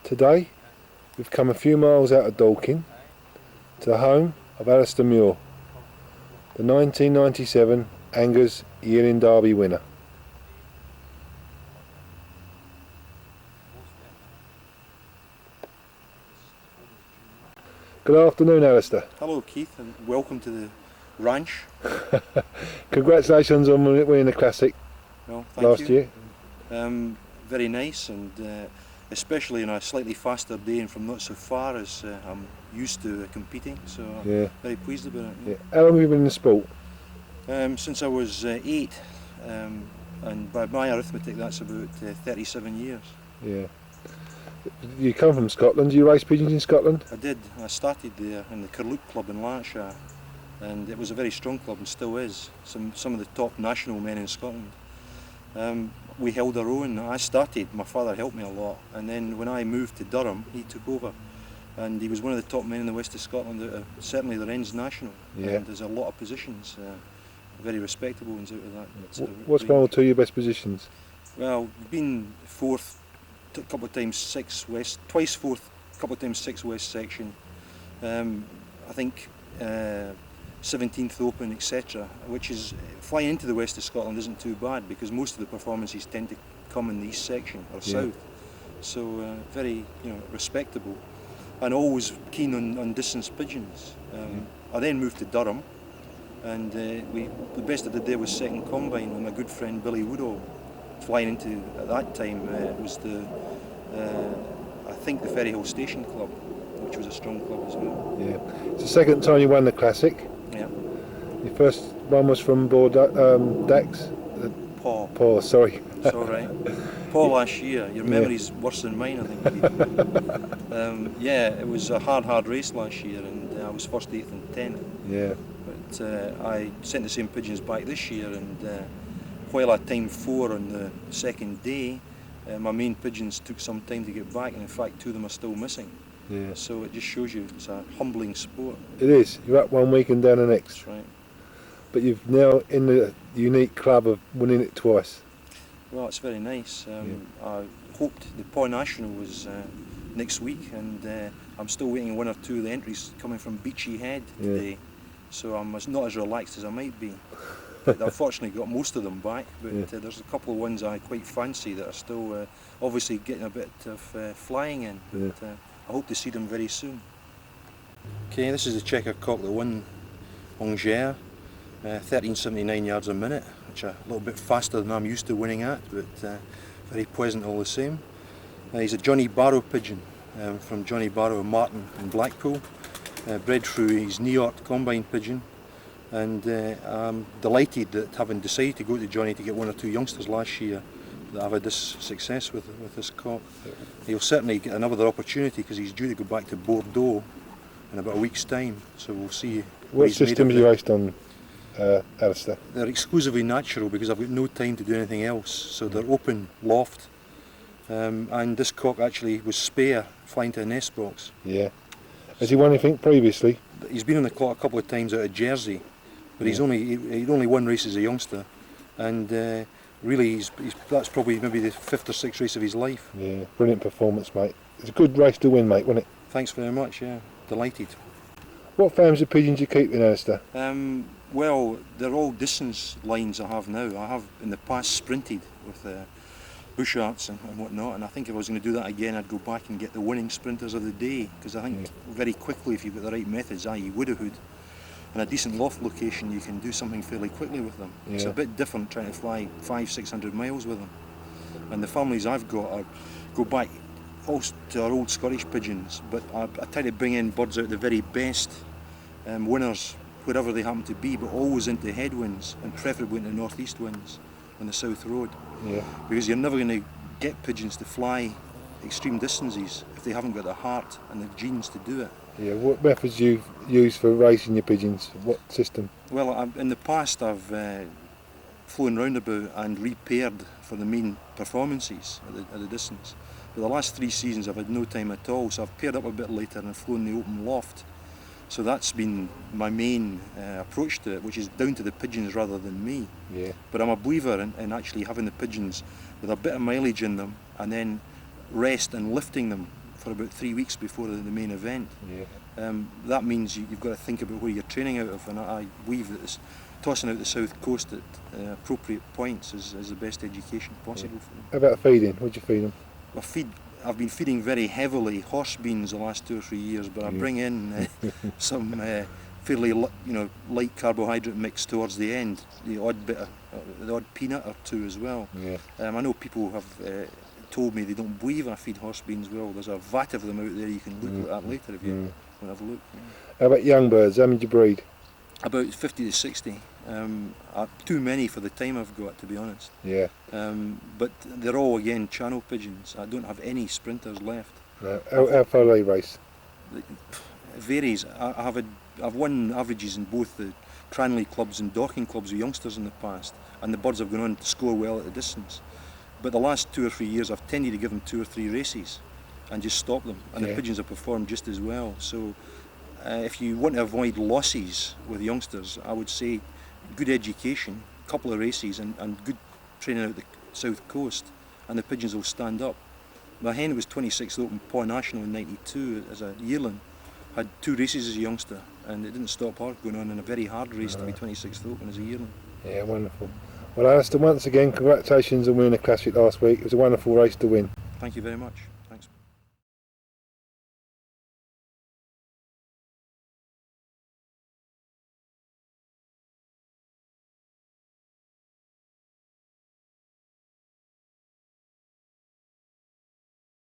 Today we've come a few miles out of Dorking to the home of Alasdair Muir, the 1997 Angers Yearling Derby winner. Good afternoon, Alasdair. Hello Keith, and welcome to the ranch. Congratulations on winning the Classic last year. Very nice, and especially in a slightly faster day and from not so far as I'm used to competing, so I'm very pleased about it. Yeah. How long have you been in the sport? Since I was 8, and by my arithmetic that's about 37 years. Yeah. You come from Scotland. Do you race pigeons in Scotland? I did. I started there in the Curluke Club in Lanarkshire, and it was a very strong club and still is. Some of the top national men in Scotland. We held our own. I started, my father helped me a lot, and then when I moved to Durham he took over, and he was one of the top men in the west of Scotland, certainly the Wren's National, and there's a lot of positions, very respectable ones out of that. What's one or two of your best positions? Well, we've been fourth, a couple of times 6 west, twice fourth, a couple of times 6 west section, I think 17th Open, etc., which is, flying into the west of Scotland isn't too bad because most of the performances tend to come in the east section or south, so very respectable, and always keen on distance pigeons. I then moved to Durham, and the best of the day was second combine with my good friend Billy Woodall, flying into, at that time it was I think the Ferryhill Station Club, which was a strong club as well. Yeah. It's the second time you won the Classic. Yeah. Your first one was from Dax? Paul, sorry. It's alright. Paul last year. Your memory's worse than mine, I think. Yeah, it was a hard race last year, and I was first, 8th and 10th. Yeah. But I sent the same pigeons back this year, and while I timed 4 on the second day, my main pigeons took some time to get back, and in fact 2 of them are still missing. Yeah. So it just shows you it's a humbling sport. It is. You're up one week and down the next. That's right. But you've now in the unique club of winning it twice. Well, it's very nice. I hoped the Paw National was next week, and I'm still waiting 1 or 2 of the entries coming from Beachy Head today. So I'm not as relaxed as I might be. But I've fortunately got most of them back, but there's a couple of ones I quite fancy that are still obviously getting a bit of flying in. But I hope to see them very soon. Okay, this is the checker cock that won Abinger, 1379 yards a minute, which is a little bit faster than I'm used to winning at, but very pleasant all the same. He's a Johnny Barrow pigeon from Johnny Barrow of Mott in Blackpool, bred through his Niort combine pigeon, and I'm delighted that, having decided to go to Johnny to get 1 or 2 youngsters last year, that I've had this success with this cock. He'll certainly get another opportunity because he's due to go back to Bordeaux in about a week's time, so we'll see. What systems are you raced on, Alasdair? They're exclusively natural because I've got no time to do anything else, so they're open loft, and this cock actually was spare, flying to a nest box. Yeah. Has he won anything previously? He's been on the clock a couple of times out of Jersey, but he'd only won races as a youngster, and really that's probably maybe the 5th or 6th race of his life. Yeah, brilliant performance, mate. It's a good race to win, mate, wasn't it? Thanks very much, yeah, delighted. What families of pigeons do you keep in Alasdair? Well, they're all distance lines I have now. I have in the past sprinted with bush arts and whatnot, and I think if I was going to do that again I'd go back and get the winning sprinters of the day, because I think very quickly, if you've got the right methods, i.e. Widowhood, and a decent loft location, you can do something fairly quickly with them. It's a bit different trying to fly 500-600 miles with them. And the families I've got go back also to our old Scottish pigeons, but I try to bring in birds out the very best winners, wherever they happen to be, but always into headwinds, and preferably into northeast winds on the South Road. Because you're never going to get pigeons to fly extreme distances if they haven't got the heart and the genes to do it. Yeah, what methods do you use for racing your pigeons? What system? Well, in the past I've flown roundabout and repaired for the main performances at the distance. But the last 3 seasons I've had no time at all, so I've paired up a bit later and flown the open loft. So that's been my main approach to it, which is down to the pigeons rather than me. Yeah. But I'm a believer in actually having the pigeons with a bit of mileage in them, and then rest and lifting them for about 3 weeks before the main event. Yeah. That means you've got to think about where you're training out of, and I believe that tossing out the south coast at appropriate points is the best education possible for them. How about feeding? What do you feed them? I've been feeding very heavily horse beans the last 2 or 3 years, but I bring in some fairly light carbohydrate mix towards the end, the odd peanut or two as well. Yeah. I know people have told me they don't believe I feed horse beans well. There's a vat of them out there. You can look at that later if you want to have a look. How about young birds? How many do you breed? About 50 to 60. Too many for the time I've got, to be honest. Yeah. But they're all, again, channel pigeons. I don't have any sprinters left. No. How far do they race? It varies. I've won averages in both the Cranley clubs and Docking clubs with youngsters in the past, and the birds have gone on to score well at the distance. But the last 2 or 3 years I've tended to give them 2 or 3 races and just stop them, and the pigeons have performed just as well. So if you want to avoid losses with youngsters, I would say good education, a couple of races and good training out the south coast, and the pigeons will stand up. My hen was 26th Open Paw National in '92 as a yearling, had 2 races as a youngster, and it didn't stop her going on in a very hard race to be 26th Open as a yearling. Yeah, wonderful. Well, Alasdair, once again, congratulations on winning the Classic last week. It was a wonderful race to win. Thank you very much.